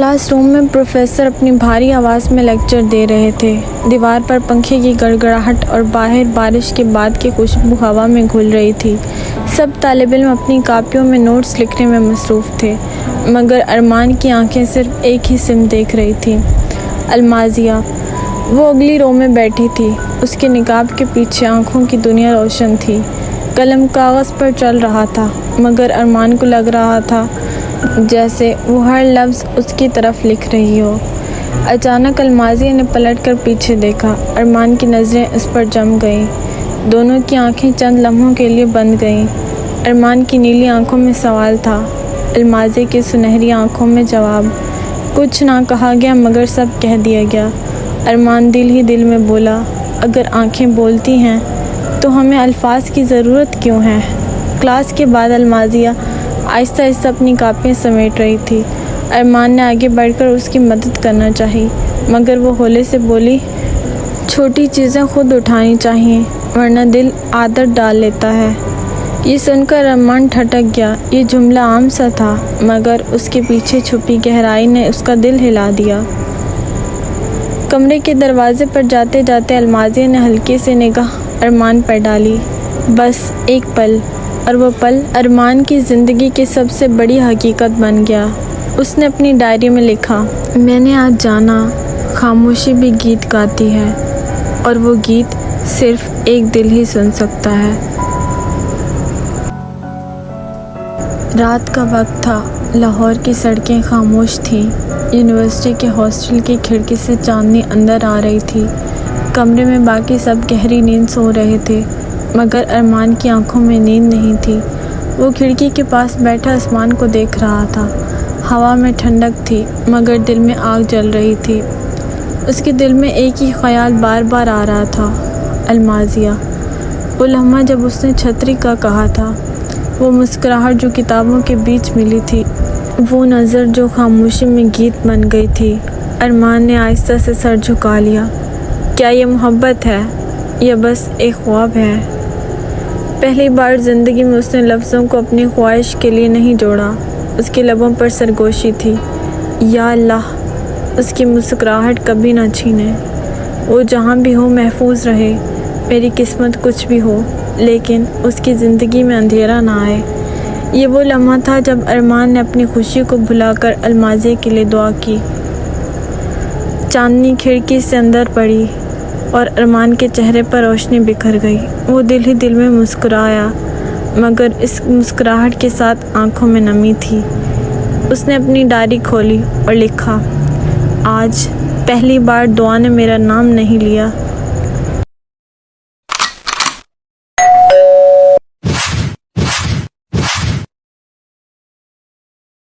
Class room میں professor اپنی بھاری آواز میں لیکچر دے رہے تھے۔ دیوار پر پنکھے کی گڑگڑاہٹ اور باہر بارش کے بعد کی خوشبو ہوا میں گھل رہی تھی۔ سب طالب علم اپنی کاپیوں میں نوٹس لکھنے میں مصروف تھے، مگر ارمان کی آنکھیں صرف ایک ہی سمت دیکھ رہی تھیں، المازیہ۔ وہ اگلی رو میں بیٹھی تھی، اس کے نقاب کے پیچھے آنکھوں کی دنیا روشن تھی۔ قلم کاغذ پر چل رہا تھا، مگر ارمان کو لگ رہا تھا جیسے وہ ہر لفظ اس کی طرف لکھ رہی ہو۔ اچانک المازیہ نے پلٹ کر پیچھے دیکھا، ارمان کی نظریں اس پر جم گئیں، دونوں کی آنکھیں چند لمحوں کے لیے بند گئیں۔ ارمان کی نیلی آنکھوں میں سوال تھا، المازیہ کی سنہری آنکھوں میں جواب۔ کچھ نہ کہا گیا مگر سب کہہ دیا گیا۔ ارمان دل ہی دل میں بولا، اگر آنکھیں بولتی ہیں تو ہمیں الفاظ کی ضرورت کیوں ہے؟ کلاس کے بعد المازیہ آہستہ آہستہ اپنی کاپیاں سمیٹ رہی تھی۔ ارمان نے آگے بڑھ کر اس کی مدد کرنا چاہی، مگر وہ ہولے سے بولی، چھوٹی چیزیں خود اٹھانی چاہیے ورنہ دل عادت ڈال لیتا ہے۔ یہ سن کر ارمان ٹھٹک گیا۔ یہ جملہ عام سا تھا، مگر اس کے پیچھے چھپی گہرائی نے اس کا دل ہلا دیا۔ کمرے کے دروازے پر جاتے جاتے المازیہ نے ہلکی سی نگاہ ارمان پر ڈالی۔ بس ایک پل، اور وہ پل ارمان کی زندگی کی سب سے بڑی حقیقت بن گیا۔ اس نے اپنی ڈائری میں لکھا، میں نے آج جانا خاموشی بھی گیت گاتی ہے، اور وہ گیت صرف ایک دل ہی سن سکتا ہے۔ رات کا وقت تھا، لاہور کی سڑکیں خاموش تھیں، یونیورسٹی کے ہاسٹل کی کھڑکی سے چاندنی اندر آ رہی تھی۔ کمرے میں باقی سب گہری نیند سو رہے تھے، مگر ارمان کی آنکھوں میں نیند نہیں تھی۔ وہ کھڑکی کے پاس بیٹھا آسمان کو دیکھ رہا تھا۔ ہوا میں ٹھنڈک تھی، مگر دل میں آگ جل رہی تھی۔ اس کے دل میں ایک ہی خیال بار بار آ رہا تھا، المازیہ۔ وہ لمحہ جب اس نے چھتری کا کہا تھا، وہ مسکراہٹ جو کتابوں کے بیچ ملی تھی، وہ نظر جو خاموشی میں گیت بن گئی تھی۔ ارمان نے آہستہ سے سر جھکا لیا۔ کیا یہ محبت ہے یا بس ایک خواب ہے؟ پہلی بار زندگی میں اس نے لفظوں کو اپنی خواہش کے لیے نہیں جوڑا۔ اس کے لبوں پر سرگوشی تھی، یا اللہ اس کی مسکراہٹ کبھی نہ چھینے، وہ جہاں بھی ہو محفوظ رہے، میری قسمت کچھ بھی ہو لیکن اس کی زندگی میں اندھیرا نہ آئے۔ یہ وہ لمحہ تھا جب ارمان نے اپنی خوشی کو بھلا کر المازیہ کے لیے دعا کی۔ چاندنی کھڑکی سے اندر پڑی اور ارمان کے چہرے پر روشنی بکھر گئی۔ وہ دل ہی دل میں مسکرایا، مگر اس مسکراہٹ کے ساتھ آنکھوں میں نمی تھی۔ اس نے اپنی ڈائری کھولی اور لکھا، آج پہلی بار دعا نے میرا نام نہیں لیا،